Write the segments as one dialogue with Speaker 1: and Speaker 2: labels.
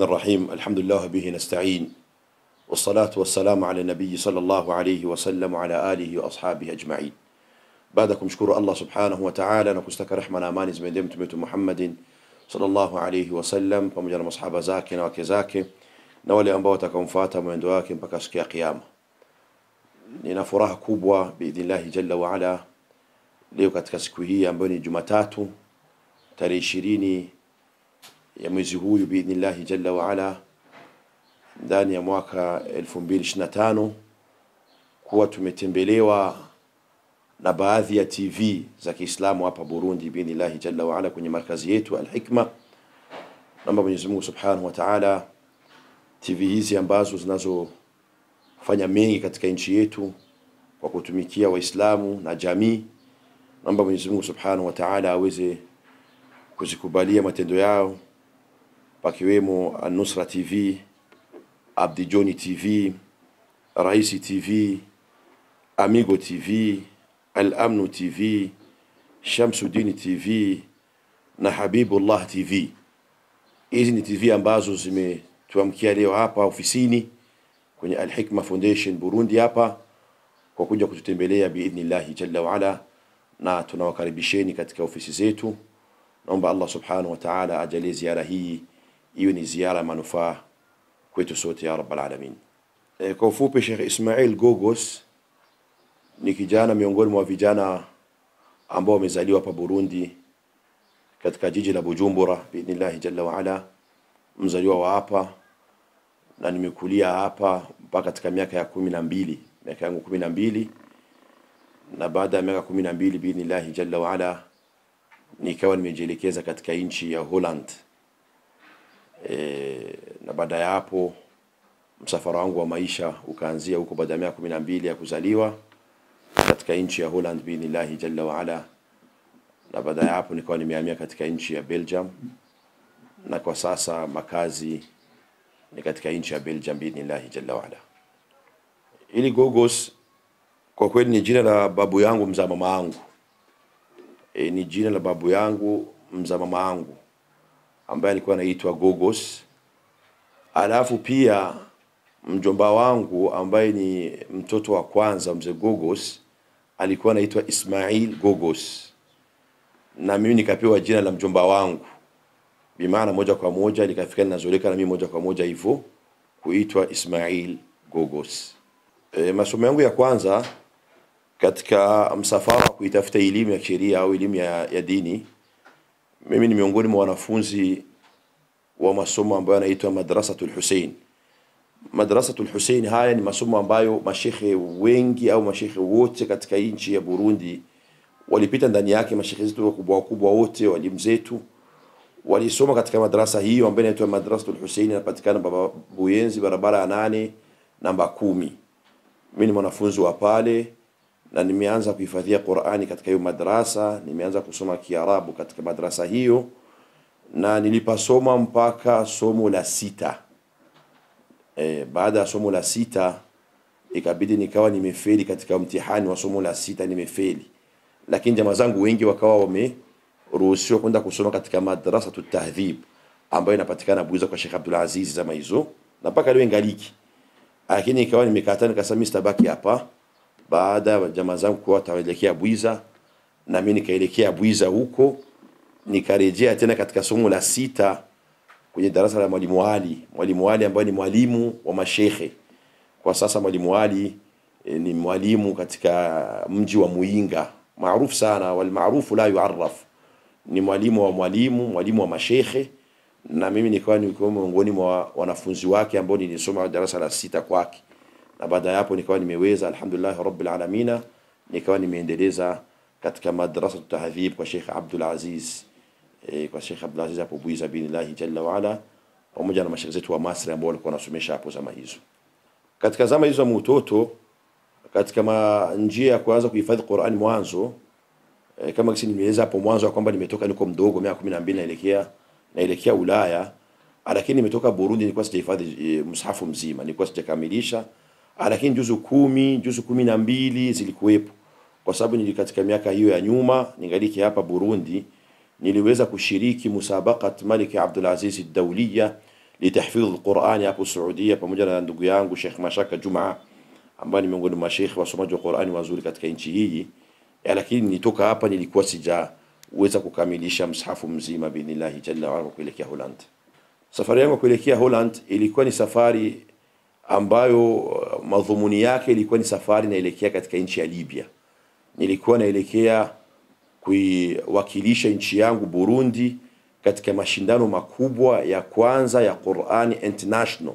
Speaker 1: الرحيم الحمد لله به نستعين والصلاة والسلام على النبي صلى الله عليه وسلم وعلى آله وأصحابه أجمعين. بعدكم شكر الله سبحانه وتعالى نكستك رحمنا أمان زمن متمت محمد صلى الله عليه وسلم pamoja na masahaba zake na wake zake na wale ambao watakaomfuata mwendo wake mpaka siku ya kiyama. Nina furaha kubwa biidhnillah jalla wa ala leo katika siku hii ambayo ni Jumatatu tarehe 20 ya mwezi huu biidhnillah jalla wa ala ndani ya mwaka 2025 kuwa tumetembelewa na baadhi ya TV za Kiislamu hapa Burundi biidhnillah jalla wa ala kwenye markazi yetu Al-Hikma. Naomba Mwenyezi Mungu Subhanahu wa Ta'ala TV hizi ambazo zinazofanya mengi katika nchi yetu kwa kutumikia Waislamu na jamii, naomba Mwenyezi Mungu Subhanahu wa Ta'ala aweze kuzikubalia matendo yao, pakiwemo An-Nusra TV, Abdi Joni TV, Raisi TV, Amigo TV, Al-Amnu TV, Shamsuddin TV na Habibullah TV. Hizi ni TV ambazo zimetuamkia leo hapa ofisini kwenye Al-Hikma Foundation Burundi hapa kwa kuja kututembelea biidhnillah jalla wa ala, na tunawakaribisheni katika ofisi zetu. Naomba Allah Subhanahu wa Ta'ala ajalie ziara hii iwe ni ziara manufaa kwetu sote ya rabbal alamin. Kwa ufupi, Sheikh Ismail Gogos ni kijana miongoni mwa vijana ambao wamezaliwa hapa Burundi katika jiji la Bujumbura biidhnillah jalla wa ala. Mzaliwa wa hapa na nimekulia hapa mpaka katika miaka ya 12, miaka yangu 12, na baada ya miaka 12 biidhnillah jalla wa ala nikawa nimejielekeza katika nchi ya Holland. Na baada ya hapo msafara wangu wa maisha ukaanzia huko baada ya miaka 12 ya kuzaliwa katika nchi ya Holland biidhnillah jalla wa ala. Na baada ya hapo nikawa nimehamia katika nchi ya Belgium, na kwa sasa makazi ni katika nchi ya Belgium biidhnillah jalla wa ala. Ili Gogos kwa kweli ni jina la babu yangu mzaa mama yangu. Ni jina la babu yangu mzaa mama yangu ambaye alikuwa anaitwa Gogos. Alafu pia mjomba wangu ambaye ni mtoto wa kwanza mzee Gogos alikuwa anaitwa Ismail Gogos, na mimi nikapewa jina la mjomba wangu, bimaana moja kwa moja likafika linazoleka na mimi moja kwa moja hivyo kuitwa Ismail Gogos. Masomo yangu ya kwanza katika msafara kuitafuta elimu ya sheria au elimu ya dini, mimi ni miongoni mwa wanafunzi wa masomo ambayo yanaitwa Madrasatul Hussein. Madrasatul Hussein haya ni masomo ambayo mashekhe wengi au mashekhe wote katika nchi ya Burundi walipita ndani yake. Mashekhe zetu wakubwa wote, walimu zetu walisoma katika madrasa hiyo ambayo inaitwa Madrasatul Hussein, inapatikana baba Buyenzi barabara ya 8 namba 10. Mimi ni mwanafunzi wa pale na nimeanza kuhifadhia Qur'ani katika hiyo madrasa. Nimeanza kusoma Kiarabu katika madrasa hiyo na nilipasoma mpaka somo la 6. Baada ya somo la 6 ikabidi nikawa nimefeli katika mtihani wa somo la 6, nimefeli. Lakini jamaa zangu wengi wakawa wameruhusiwa kwenda kusoma katika madrasa tahdhib ambayo inapatikana Buiza kwa Sheikh Abdul Aziz zama hizo, na mpaka leo ingaliki. Lakini ikawa nimekataa, nikasema sitabaki hapa. Baada ya jamaa zangu kuwa taelekea Buiza, na mimi nikaelekea Buiza huko, nikarejea tena katika somo la 6 kwenye darasa la Mwalimu Ali ambaye ni mwalimu wa mashekhe. Kwa sasa Mwalimu Ali ni mwalimu katika mji wa Muinga, maarufu sana, wal maarufu la yuarraf. Ni mwalimu wa mashekhe, na mimi nikawa miongoni mwa wanafunzi wake ambao nilisoma darasa la 6 kwake. Na baada ya hapo nikawa nimeweza alhamdulillah rabbil alamin, nikawa nimeendeleza katika madrasa tahdhib kwa Sheikh Abdul Aziz, kwa Sheikh Abdul Aziz hapo Buiza biidhnillah jalla wa ala, pamoja na mashekhe zetu wa Masri ambao walikuwa wanasomesha hapo zama hizo. Katika zama hizo mtoto katika njia ya kuanza kuhifadhi Qur'ani mwanzo, kama kisi nimeeleza hapo mwanzo kwamba nimetoka niko mdogo miaka 12 naelekea Ulaya, lakini nimetoka Burundi nilikuwa sijahifadhi msahafu mzima, nilikuwa sijakamilisha, lakini juzu 12 zilikuwepo, kwa sababu katika miaka hiyo ya nyuma ningaliki hapa Burundi niliweza kushiriki musabaqat Malik Abdul Aziz ad-Dawliya litahfidh alquran hapo Saudia, pamoja na ndugu yangu Sheikh Mashaka Juma ambaye ni miongoni mwa sheikh wasomaji wa Qur'ani wazuri katika nchi hii. Lakini nitoka hapa nilikuwa sijaweza kukamilisha mshafu mzima biidhnillah jalla wa ala kuelekea Holland. Safari yangu kuelekea Holland ilikuwa ni safari ambayo madhumuni yake ilikuwa ni safari naelekea katika nchi ya Libya. Nilikuwa naelekea kuiwakilisha nchi yangu Burundi katika mashindano makubwa ya kwanza ya Qur'ani International.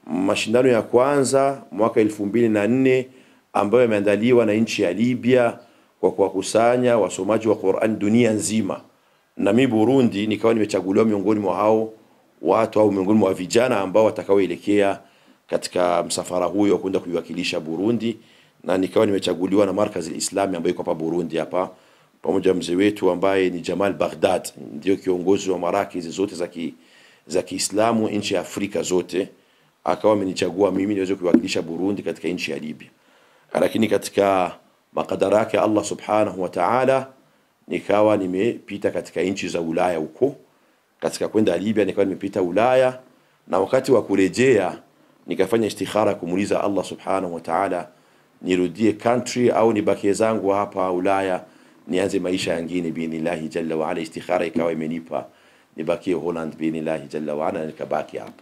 Speaker 1: Mashindano ya kwanza mwaka 2004 ambayo yameandaliwa na nchi ya Libya kwa kuwakusanya wasomaji wa Qur'an dunia nzima. Na mimi Burundi nikawa nimechaguliwa miongoni mwa hao watu au miongoni mwa vijana ambao watakaoelekea katika msafara huyo kwenda kuiwakilisha Burundi, na nikawa nimechaguliwa na Markazi Islami ambayo iko hapa Burundi hapa, pamoja mzee wetu ambaye ni Jamal Baghdad, ndio kiongozi wa marakizi zote za Kiislamu nchi ya Afrika zote. Akawa amenichagua mimi niweze kuiwakilisha Burundi katika nchi ya Libya. Lakini katika makadara yake Allah subhanahu wa ta'ala nikawa nimepita katika nchi za Ulaya huko. Katika kwenda Libya nikawa nimepita Ulaya, na wakati wa kurejea nikafanya istikhara kumuuliza Allah subhanahu wa ta'ala nirudie country au nibakie zangu hapa Ulaya nianze maisha yangine biidhnillah jalla wa ala. Istikhara ikawa imenipa nibakie Holland biidhnillah jalla wa ala, nikabaki hapa.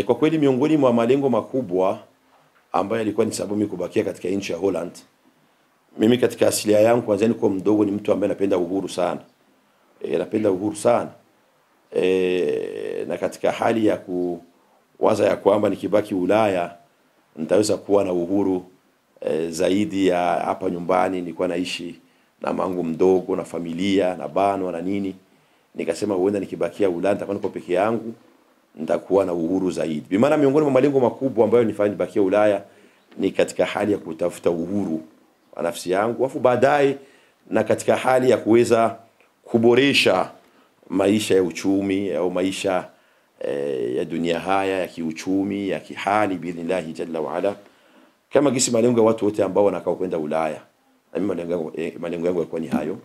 Speaker 1: Kwa kweli miongoni mwa malengo makubwa ambayo yalikuwa ni sababu mimi kubakia katika nchi ya Holland, mimi katika asilia yangu kwanza nilikuwa mdogo, ni mtu ambaye napenda uhuru sana. Napenda uhuru sana. Na katika hali ya kuwaza ya kwamba nikibaki Ulaya nitaweza kuwa na uhuru zaidi ya hapa nyumbani, nilikuwa naishi na mangu mdogo na familia na bano na nini, nikasema huenda nikibakia Ulaya nitakuwa niko peke yangu, nitakuwa na uhuru zaidi. Bimaana miongoni mwa malengo makubwa ambayo nifanye nibakie Ulaya ni katika hali ya kutafuta uhuru wa nafsi yangu, afu baadaye na katika hali ya kuweza kuboresha maisha ya uchumi au maisha ya dunia haya ya kiuchumi ya kihali biidhnillah jalla wa ala, kama gisi malengo ya watu wote ambao wanakao kwenda Ulaya. Na mimi malengo yangu yalikuwa ni hayo.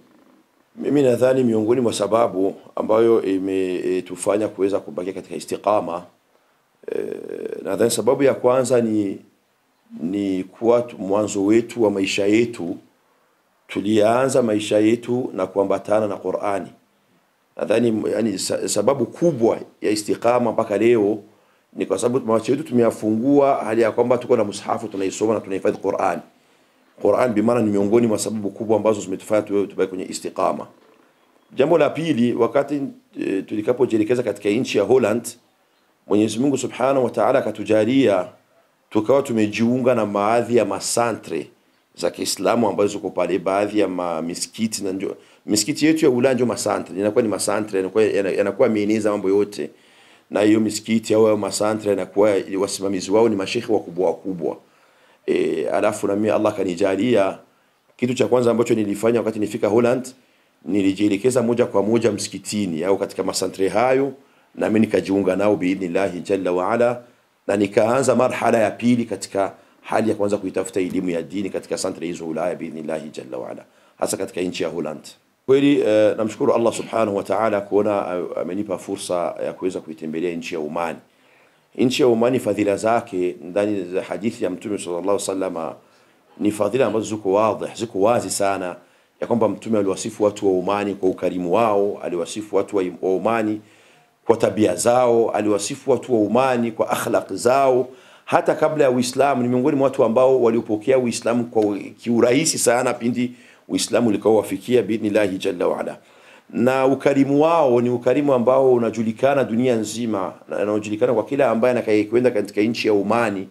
Speaker 1: Mimi nadhani miongoni mwa sababu ambayo imetufanya kuweza kubaki katika istiqama, nadhani sababu ya kwanza ni kuwa mwanzo wetu wa maisha yetu tulianza maisha yetu na kuambatana na Qur'ani. Nadhani yani sababu kubwa ya istiqama mpaka leo ni kwa sababu maisha yetu tumeyafungua hali ya kwamba tuko na mushafu tunaisoma na tunahifadhi Qur'ani. Qur'an bimaana ni miongoni mwa sababu kubwa ambazo zimetufanya tubaki kwenye istiqama. Jambo la pili, wakati tulikapojielekeza katika nchi ya Holland, Mwenyezi Mungu Subhanahu wa Ta'ala akatujalia tukawa tumejiunga na baadhi ya masantre za Kiislamu ambazo ziko pale, baadhi ya misikiti, na ndio misikiti yetu ya Ulaya ndio masantre, inakuwa ni masantre, yanakuwa mieneza mambo yote, na hiyo misikiti au masantre yanakuwa wasimamizi wao ni mashekhi wakubwa. Alafu na mimi Allah kanijalia, kitu cha kwanza ambacho nilifanya wakati nifika Holland, nilijielekeza moja kwa moja msikitini au katika masantre hayo, na mimi nikajiunga nao biidhnillah jalla wa ala, na nikaanza marhala ya pili katika hali ya kwanza kuitafuta elimu ya dini katika santre hizo Ulaya biidhnillah jalla wa ala, hasa katika nchi ya Holland. Kweli namshukuru Allah subhanahu wa ta'ala kuona amenipa fursa ya kuweza kuitembelea nchi ya Oman. Nchi ya Oman, fadhila zake ndani za hadithi ya Mtume sallallahu alaihi wasallam ni fadhila ambazo ziko wazi sana, ya kwamba Mtume aliwasifu watu wa Oman kwa ukarimu wao, aliwasifu watu wa Oman kwa tabia zao, aliwasifu watu wa Oman kwa akhlaq zao. Hata kabla ya Uislamu ni miongoni mwa watu ambao waliopokea Uislamu kwa kiurahisi sana pindi Uislamu ulikowafikia biidhnillah jalla wa ala. Na ukarimu wao ni ukarimu ambao unajulikana dunia nzima, na unajulikana kwa kila ambaye anayekwenda katika nchi ya Omani,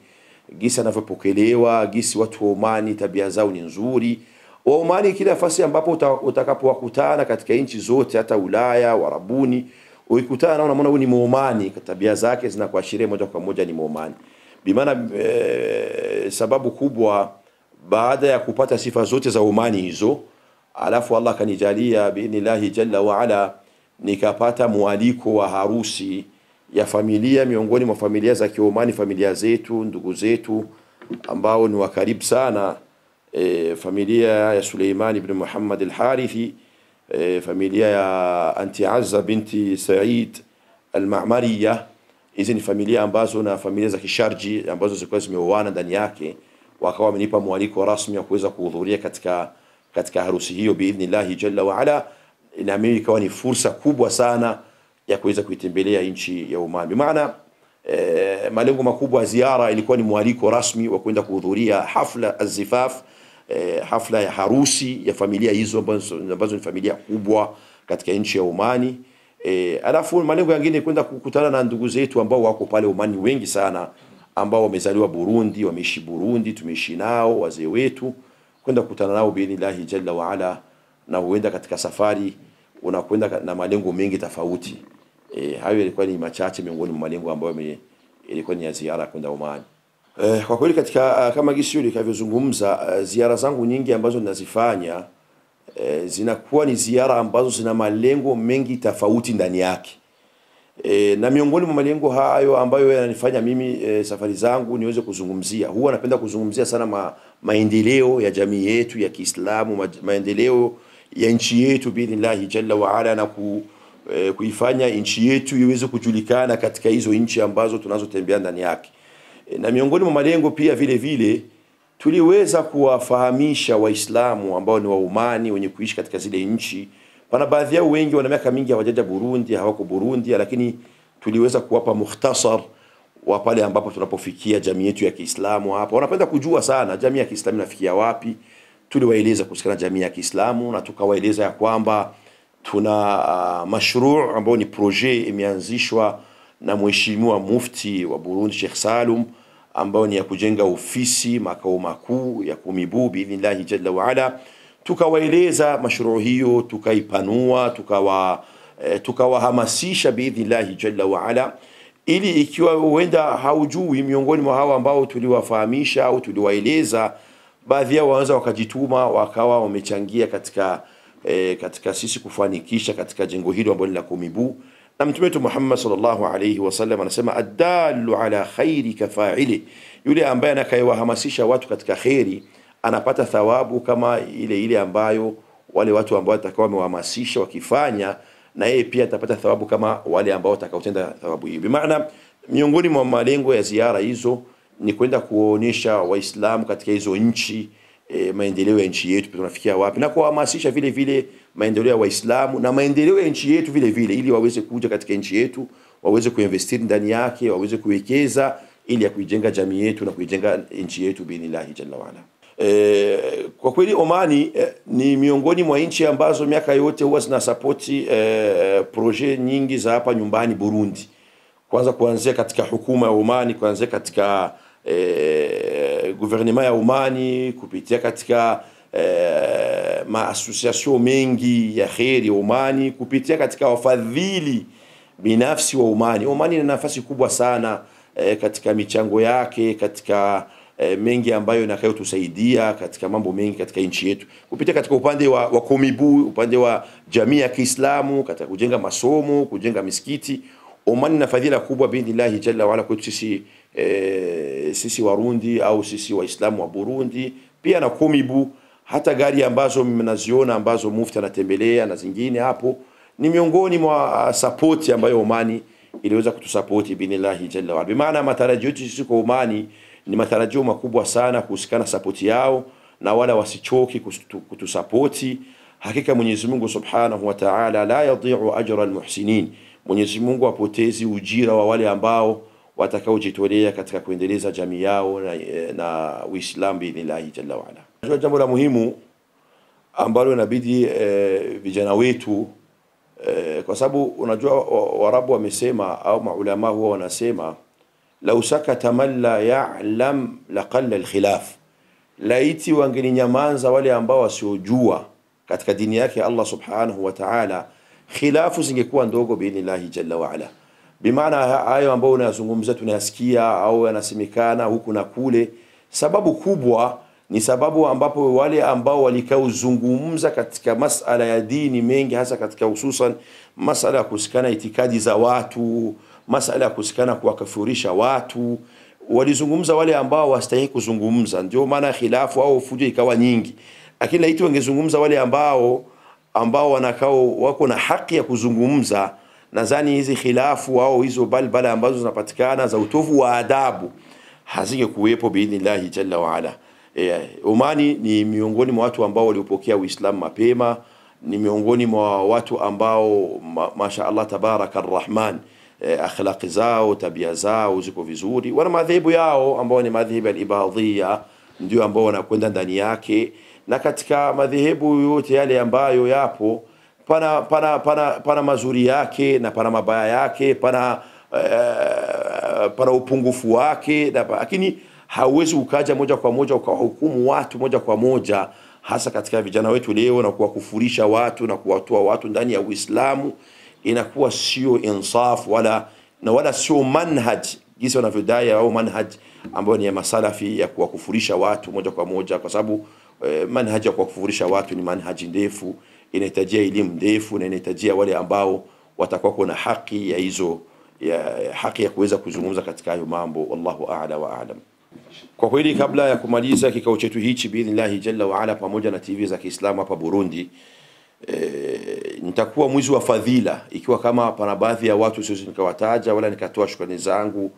Speaker 1: gisi anavyopokelewa, gisi watu wa Omani tabia zao ni nzuri. Wa Omani kila nafasi ambapo utakapowakutana katika nchi zote, hata Ulaya, Warabuni, ukikutana nao unaona huyu ni Muomani, tabia zake zinakuashiria moja kwa moja ni Muomani. Bimaana sababu kubwa baada ya kupata sifa zote za Omani hizo, alafu Allah kanijalia biidhnillah jalla wa ala nikapata mwaliko wa harusi ya familia miongoni mwa familia za Kiomani, familia zetu, ndugu zetu ambao ni wakaribu sana, familia ya Suleiman ibn Muhammad al-Harithi, familia ya Anti Azza binti Said al-Ma'mariyah, Hizi ni familia ambazo na familia za Kisharji ambazo zilikuwa zimeoana ndani yake, wakawa wamenipa mwaliko rasmi wa kuweza kuhudhuria katika harusi hiyo biidhnillah jalla wa ala, na mimi ikawa ni fursa kubwa sana ya kuweza kuitembelea nchi ya Oman. Maana malengo makubwa ya ziara ilikuwa ni mwaliko rasmi wa kwenda kuhudhuria hafla azifaf, hafla ya harusi ya familia hizo ambazo ni familia kubwa katika nchi ya Omani. Alafu malengo mengine kwenda kukutana na ndugu zetu ambao wako pale Omani wengi sana, ambao wamezaliwa Burundi, wameishi Burundi, tumeishi nao, wazee wetu, kwenda kukutana nao biidhnillah jalla wa ala, na huenda katika safari unakwenda na malengo mengi tofauti. Hayo yalikuwa ni machache miongoni mwa malengo ambayo ilikuwa ni ya ziara kwenda Oman. Kwa kweli katika kama gisi yule kavyozungumza, ziara zangu nyingi ambazo ninazifanya zinakuwa ni ziara ambazo zina malengo mengi tofauti ndani yake. Na miongoni mwa malengo hayo ambayo yananifanya mimi safari zangu niweze kuzungumzia, huwa napenda kuzungumzia sana maendeleo ya jamii yetu ya Kiislamu, maendeleo ya nchi yetu biidhnillah jalla wa ala, na kuifanya nchi yetu iweze kujulikana katika hizo nchi ambazo tunazotembea ndani yake. Na miongoni mwa malengo pia vile vile tuliweza kuwafahamisha Waislamu ambao ni wa Omani wenye kuishi katika zile nchi. Pana baadhi yao wengi wana miaka mingi hawajaja Burundi, hawako Burundi, lakini tuliweza kuwapa mukhtasar wa pale ambapo tunapofikia jamii yetu ya Kiislamu hapa. Wanapenda kujua sana jamii ya Kiislamu inafikia wapi. Tuliwaeleza kuhusiana jamii ya Kiislamu, na tukawaeleza ya kwamba tuna mashruu ambao ni projet imeanzishwa na mheshimiwa mufti wa Burundi Sheikh Salum, ambao ni ya kujenga ofisi makao makuu ya Komibu biidhnillah jalla wa ala. Tukawaeleza mashruu hiyo, tukaipanua, tukawahamasisha biidhnillah jalla wa ala, ili ikiwa huenda haujui miongoni mwa hawa ambao tuliwafahamisha au tuliwaeleza, baadhi yao wanaweza wakajituma wakawa wamechangia katika sisi kufanikisha katika jengo hilo ambalo ni la Komibu. Na Mtume wetu Muhammad sallallahu alayhi wasallam anasema adallu ala khairi kafa'ili, yule ambaye anakayewahamasisha watu katika khairi anapata thawabu kama ile ambayo wale watu ambao watakao wamewahamasisha wakifanya, na yeye pia atapata thawabu kama wale ambao watakaotenda thawabu hiyo. Bimaana miongoni mwa malengo ya ziara hizo ni kwenda kuonyesha Waislamu katika hizo nchi maendeleo ya nchi yetu tunafikia wapi, na kuhamasisha vile vile maendeleo ya Waislamu na maendeleo ya nchi yetu vile vile, ili waweze kuja katika nchi yetu, waweze kuinvest ndani yake, waweze kuwekeza ili ya kuijenga jamii yetu na kuijenga nchi yetu biidhnillah jalla wa ala. Kwa kweli Omani ni miongoni mwa nchi ambazo miaka yote huwa zina support projet nyingi za hapa nyumbani Burundi. Kwanza kuanzia katika hukuma ya Omani, kuanzia katika gouvernement ya Omani, kupitia katika maassociation mengi ya khairi ya Omani, kupitia katika wafadhili binafsi wa Omani. Omani ina nafasi kubwa sana katika michango yake, katika mengi ambayo inakayotusaidia katika mambo mengi katika nchi yetu, kupitia katika upande wa Komibu, upande wa jamii ya Kiislamu, katika kujenga masomo, kujenga misikiti. Omani ina fadhila kubwa biidhnillah jalla wa ala kwetu sisi Warundi au sisi Waislamu wa Burundi, pia na Komibu. Hata gari ambazo mnaziona ambazo mufti anatembelea na zingine hapo ni miongoni mwa support ambayo Omani iliweza kutusupport biidhnillah jalla wa ala. Bimaana matarajio yetu sisi kwa Omani ni matarajio makubwa sana kuhusikana support yao, na wala wasichoki kutusapoti. Hakika Mwenyezi Mungu Subhanahu wa Ta'ala la yadhi'u ajra almuhsinin, Mwenyezi Mungu apotezi ujira wa wale ambao watakaojitolea katika kuendeleza jamii yao na Uislamu biidhnillah jalla wa ala. Jambo la muhimu ambalo inabidi vijana wetu, kwa sababu unajua Waarabu wamesema au maulama huwa wanasema lau sakata man la ya'lam laqalla alkhilaf, laiti wangelinyamaza wale ambao wasiojua katika dini yake Allah Subhanahu wa Ta'ala, khilafu zingekuwa ndogo biidhnillah jalla wa ala. Bimaana hayo ambao unayazungumza tunayasikia au yanasemekana huku na kule, sababu kubwa ni sababu ambapo wale ambao walikaozungumza katika masala ya dini mengi, hasa katika hususan masala ya kusikana itikadi za watu, masala ya kusikana kuwakafurisha watu, walizungumza wale ambao wastahili kuzungumza. Ndio maana khilafu au fujo ikawa nyingi. Lakini laiti wangezungumza wale ambao wanakao wako na haki ya kuzungumza, nadhani hizi khilafu au hizo balbala ambazo zinapatikana za utovu wa adabu hazingekuwepo biidhnillah jalla wa ala. Omani ni miongoni mwa watu ambao waliopokea Uislamu mapema, ni miongoni mwa watu ambao mashaallah tabaraka arrahman, akhlaqi zao, tabia zao ziko vizuri. Wana madhehebu yao ambao ni madhehebu al-ibadhiyya, ndio ambao wanakwenda ndani yake, na katika madhehebu yote yale ambayo yapo pana mazuri yake na pana mabaya yake, pana upungufu wake, lakini hauwezi ukaja moja kwa moja ukahukumu watu moja kwa moja, hasa katika vijana wetu leo, na kuwakufurisha watu na kuwatoa watu ndani ya Uislamu. Inakuwa sio insaf wala sio manhaj jinsi wanavyodai, au manhaj ambayo ni ya masalafi ya kuwakufurisha watu moja kwa moja, kwa sababu manhaj ya kuwakufurisha watu ni manhaji ndefu, inahitajia elimu ndefu, na inahitajia wale ambao watakuwa na haki ya hizo haki ya kuweza kuzungumza katika hayo mambo. Wallahu a'la wa a'lam. Kwa kweli, kabla ya kumaliza kikao chetu hichi biidhnillah jalla wa ala pamoja na TV za Kiislamu hapa Burundi, nitakuwa mwizi wa fadhila ikiwa kama pana baadhi ya watu siwezi nikawataja wala nikatoa shukrani zangu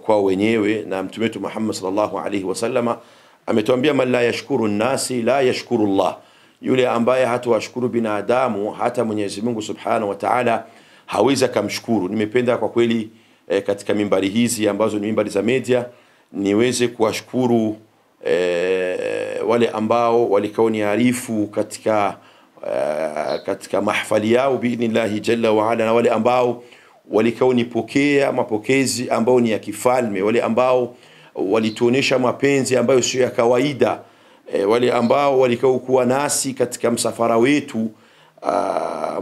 Speaker 1: kwa wenyewe. Na Mtume wetu Muhammad sallallahu alaihi wasallama ametuambia, man la yashkuru nasi la yashkuru Allah, yule ambaye hatawashukuru binadamu hata Mwenyezi Mungu subhanahu wa ta'ala hawezi kumshukuru. Nimependa kwa kweli katika mimbari hizi ambazo ni mimbari za media niweze kuwashukuru wale ambao walikaoniarifu katika mahfali yao biidhnillah jalla wa ala, na wale ambao walikaonipokea mapokezi ambao ni ya kifalme, wale ambao walituonesha mapenzi ambayo sio ya kawaida, wale ambao walikuwa nasi katika msafara wetu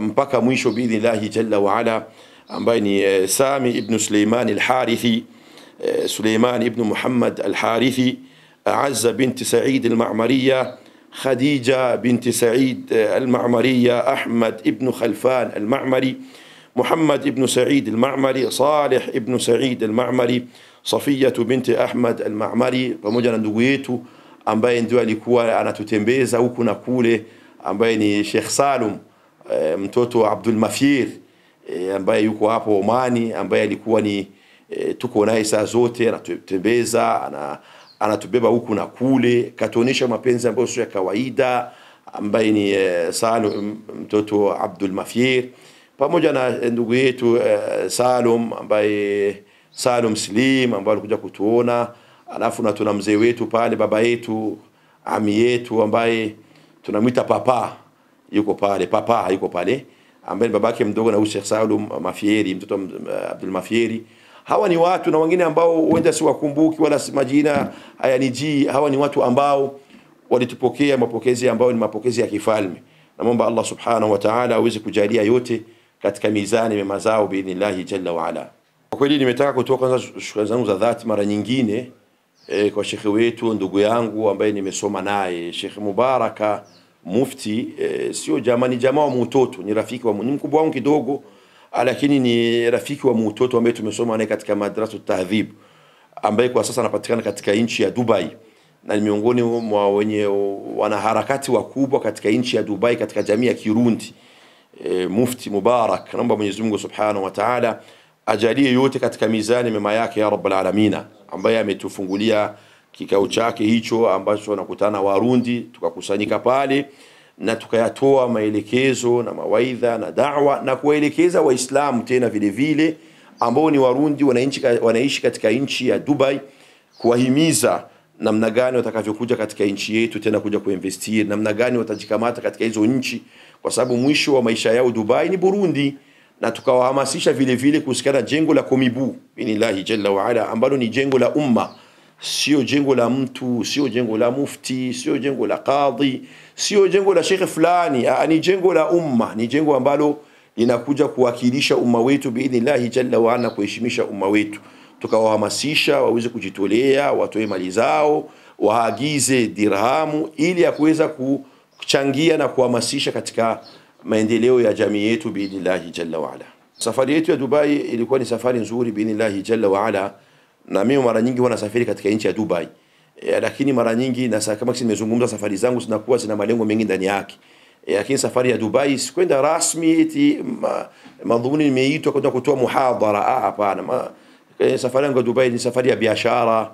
Speaker 1: mpaka mwisho biidhnillah jalla wa ala, ambaye ni Sami ibn Suleiman al-Harithi, Suleiman ibn Muhammad al-Harithi, Azza binti Said al-Ma'mariyya, Khadija binti Said al-Ma'mariyya, Ahmad ibn Khalfan al-Ma'mari, Muhammad ibn Said al-Ma'mari, Salih ibn Said al-Ma'mari, Safiyya binti Ahmad al-Ma'mari, pamoja na ndugu yetu ambaye ndio alikuwa anatutembeza huku na kule, ambaye ni Sheikh Salum mtoto wa Abdul Mafir, ambaye yuko hapo Omani, ambaye alikuwa ni tuko naye saa zote, anatutembeza, anatubeba huku na kule, katuonesha mapenzi ambayo sio ya kawaida, ambaye ni Salum mtoto wa Abdul Mafir, pamoja na ndugu yetu Salum ambaye Salum Slim ambaye alikuja kutuona. Alafu na tuna mzee wetu pale, baba yetu, ami yetu ambaye tunamuita papa, yuko pale, ambaye babake mdogo na Sheikh Salum Mafieri mtoto Abdul Mafieri. Hawa ni watu na wengine ambao huenda siwakumbuki wala majina hayanijii. Hawa ni watu ambao walitupokea mapokezi ambao ni mapokezi ya kifalme. Naomba Allah subhanahu wa ta'ala aweze kujalia yote katika mizani mema zao biidhnillah jalla wa ala. Kwa kweli nimetaka kutoa kwanza shukrani zangu za dhati mara nyingine kwa shekhi wetu, ndugu yangu ambaye nimesoma naye, Sheikh Mubaraka Mufti. Sio jamani, jamaa wa mtoto, ni rafiki wa, ni mkubwa wangu kidogo, lakini ni rafiki wa mtoto ambaye tumesoma naye katika madrasa tahdhib, ambaye kwa sasa anapatikana katika nchi ya Dubai, na ni miongoni mwa wenye wanaharakati wakubwa katika nchi ya Dubai katika jamii ya Kirundi. Mufti Mubarak, naomba Mwenyezi Mungu subhanahu wa ta'ala ajalie yote katika mizani mema yake ya rabbal alamin, ambaye ametufungulia kikao chake hicho ambacho nakutana Warundi, tukakusanyika pale na tukayatoa maelekezo na mawaidha na da'wa, na kuelekeza Waislamu tena vile vile ambao ni Warundi wanaishi katika nchi ya Dubai, kuwahimiza namna gani watakavyokuja katika nchi yetu tena kuja kuinvestir, namna gani watajikamata katika hizo nchi, kwa sababu mwisho wa maisha yao Dubai ni Burundi. Na tukawahamasisha vile vile kusikana jengo la Komibu binillahi jalla wa ala, ambalo ni jengo la umma, sio jengo la mtu, sio jengo la mufti, sio jengo la kadhi, sio jengo la shekhe fulani, ni jengo la umma, ni jengo ambalo linakuja kuwakilisha umma wetu biidhnillah jalla wa ala, kuheshimisha umma wetu. Tukawahamasisha waweze kujitolea, watoe mali zao, waagize dirhamu ili ya kuweza kuchangia na kuhamasisha katika maendeleo ya jamii yetu biidhnillah jalla wa ala. Safari yetu ya Dubai ilikuwa ni safari nzuri biidhnillah jalla wa ala, na mimi mara nyingi huwa nasafiri katika nchi ya Dubai, lakini mara nyingi na kama nimezungumza, safari zangu zinakuwa zina malengo mengi ndani yake. Lakini safari ya Dubai sikwenda rasmi eti madhumuni nimeitwa kwenda kutoa muhadhara. Hapana. Safari yangu ya Dubai ni safari ya biashara,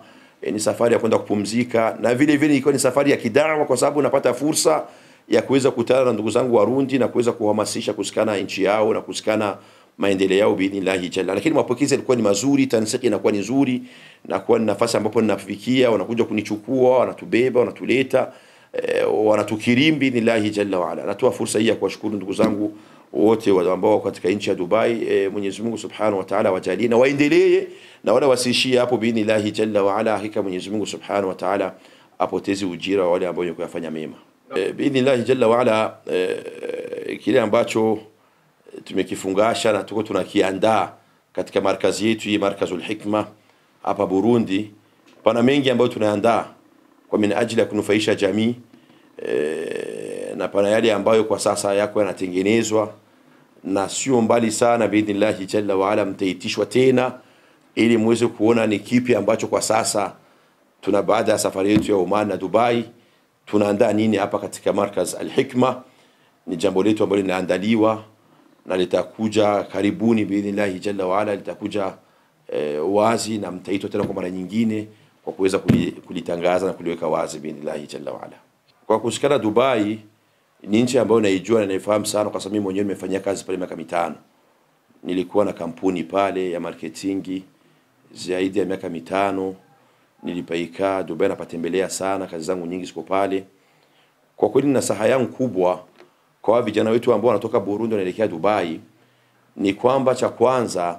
Speaker 1: ni safari ya kwenda kupumzika, na vile vile ilikuwa ni safari ya kidawa, kwa sababu napata fursa ya kuweza kukutana na ndugu zangu Warundi na kuweza kuhamasisha kusikana nchi yao na kusikana maendeleo yao biidhnillah jalla. Lakini mapokezi yalikuwa ni mazuri, tansiki inakuwa ni nzuri, na kwa nafasi ambapo ninafikia wanakuja kunichukua, wanatubeba, wanatuleta, wanatukirim biidhnillah jalla wa ala. Natoa fursa hii ya kuwashukuru ndugu zangu wote ambao wako katika nchi ya Dubai. Mwenyezi Mungu Subhanahu wa Ta'ala wajalie na waendelee, na wala wasiishie hapo biidhnillah jalla wa ala. Hakika Mwenyezi Mungu Subhanahu wa Ta'ala apotezi ujira wale ambao wenye kuyafanya mema. Biidhnillah jalla wa ala, kile ambacho tumekifungasha na tuko tunakiandaa katika markazi yetu hii, Markazul Hikma hapa Burundi, pana mengi ambayo tunaandaa kwa minajili ya kunufaisha jamii, na pana yale ambayo kwa sasa yako yanatengenezwa na sio mbali sana. Biidhnillah jalla wa ala mtaitishwa tena ili muweze kuona ni kipi ambacho kwa sasa tuna, baada ya safari yetu ya Oman na Dubai, tunaandaa nini hapa katika Markaz Al-Hikma. Ni jambo letu ambalo linaandaliwa na litakuja karibuni biidhnillah jalla wa ala, litakuja wazi, na mtaitwa tena kwa mara nyingine kwa kuweza kulitangaza na kuliweka wazi biidhnillah jalla wa ala. Kwa kusikana Dubai ni nchi ambayo naijua na naifahamu sana, kwa sababu mimi mwenyewe nimefanyia kazi pale miaka 5. Nilikuwa na kampuni pale ya marketing zaidi ya miaka 5. Nilipaika Dubai, napatembelea sana, kazi zangu nyingi ziko pale. Kwa kweli na saha yangu kubwa kwa vijana wetu ambao wanatoka Burundi wanaelekea Dubai ni kwamba cha kwanza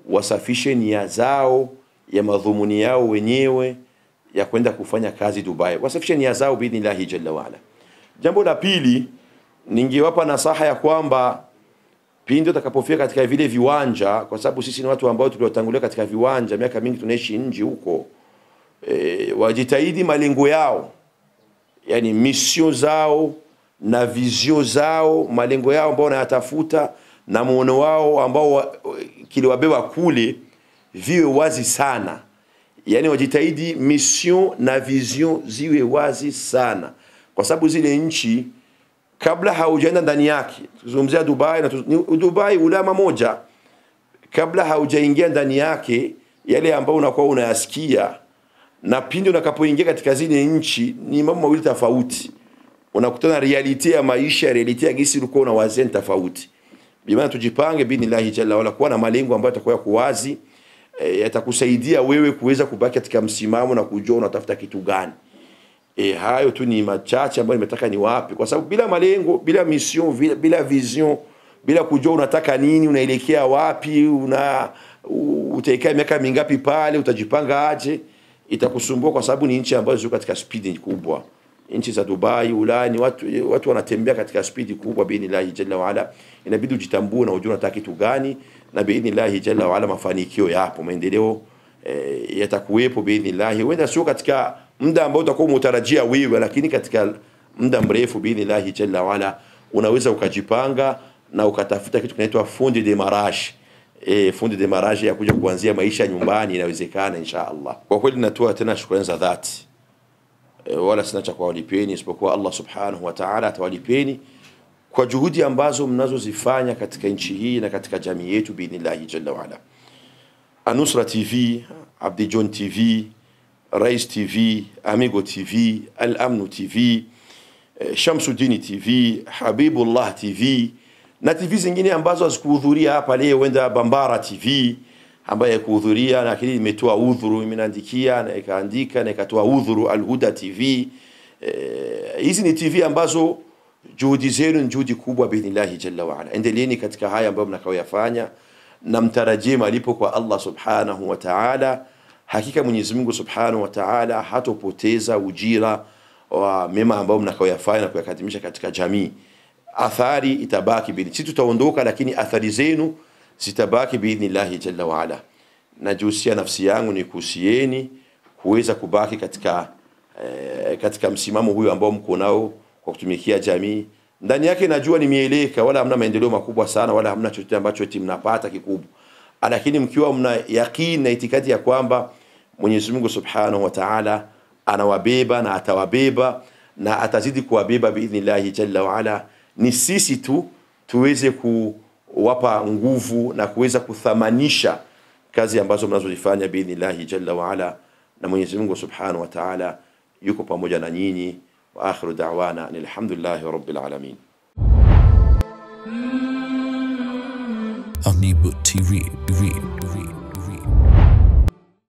Speaker 1: wasafishe nia zao ya madhumuni yao wenyewe ya kwenda kufanya kazi Dubai. Wasafishe nia zao biidhnillah jalla wa ala. Jambo la pili, ningewapa nasaha ya kwamba pindi utakapofika katika vile viwanja, kwa sababu sisi ni watu ambao tuliotangulia katika viwanja, miaka mingi tunaishi nje huko, wajitahidi malengo yao, yani mission zao na vizio zao, malengo yao ambao wanayatafuta na muono wao ambao kiliwabeba kule viwe wazi sana. Yani wajitahidi mission na vision ziwe wazi sana, kwa sababu zile nchi kabla haujaenda ndani yake, tuzungumzia Dubai na Dubai ulama moja, kabla haujaingia ndani yake, yale ambao unakuwa unayasikia na pindi unakapoingia katika zile nchi ni mambo mawili tofauti. Unakutana reality ya maisha, reality ya gisi ulikuwa unawazia tofauti. Bima tujipange biidhnillah jalla wala kuwa na malengo ambayo yatakuwa kuwazi, yatakusaidia wewe kuweza kubaki katika msimamo na kujua unatafuta kitu gani. Hayo tu ni machache ambayo nimetaka niwape, kwa sababu bila malengo, bila mission, bila vision, bila kujua unataka nini, unaelekea wapi, utakaa miaka mingapi pale, utajipanga aje, itakusumbua, kwa sababu ni nchi ambazo ziko katika speed kubwa. Nchi za Dubai, Ulaya, ni watu wanatembea katika speed kubwa biidhnillah jalla wa ala. Inabidi ujitambue na ujue unataka kitu gani, na biidhnillah jalla wa ala mafanikio yapo, maendeleo yatakuwepo biidhnillah. Huenda sio katika muda ambao utakuwa umetarajia wewe, lakini katika muda mrefu biidhnillah jalla wa ala unaweza ukajipanga na ukatafuta kitu kinaitwa fundi de marage. Fundi de marage ya kuja kuanzia maisha nyumbani, inawezekana inshallah. Kwa kweli natoa tena shukrani za dhati, wala sina cha kuwalipeni isipokuwa Allah Subhanahu wa Ta'ala atawalipeni kwa juhudi ambazo mnazozifanya katika nchi hii na katika jamii yetu biidhnillah jalla wa ala. Anusra TV, Abdi John TV, Rais TV, Amigo TV, Al-Amnu TV, Shamsuddin TV, Habibullah TV na TV zingine ambazo hazikuhudhuria hapa leo. Wenda Bambara TV ambaye kuhudhuria, lakini imetoa udhuru, imeandikia na ikaandika na ikatoa udhuru. Al-Huda TV, hizi ni TV ambazo juhudi zenu ni juhudi kubwa biidhnillah jalla wa ala. Endeleeni katika haya ambayo mnakaoyafanya na mtarajie malipo kwa Allah Subhanahu wa Ta'ala. Hakika Mwenyezi Mungu Subhanahu wa Ta'ala hatopoteza ujira wa mema ambao mnakaoyafanya na kuyakadimisha katika jamii. Athari itabaki biidhnillah. Sisi tutaondoka, lakini athari zenu zitabaki biidhnillah jalla wa ala. Najusia nafsi yangu ni kuhusieni kuweza kubaki katika msimamo huyo ambao mko nao kwa kutumikia jamii. Ndani yake najua nimeeleka, wala hamna maendeleo makubwa sana, wala hamna chochote ambacho eti mnapata kikubwa, lakini mkiwa mna yakini na itikadi ya kwamba Mwenyezi Mungu Subhanahu wa Ta'ala anawabeba na atawabeba na atazidi kuwabeba biidhnillah jalla wa ala, ni sisi tu tuweze kuwapa nguvu na kuweza kuthamanisha kazi ambazo mnazozifanya biidhnillahi jalla wa ala, na Mwenyezi Mungu Subhanahu wa Ta'ala yuko pamoja na nyinyi. Wa akhiru da'wana alhamdulillahi rabbil alamin.
Speaker 2: Al-Nibut TV.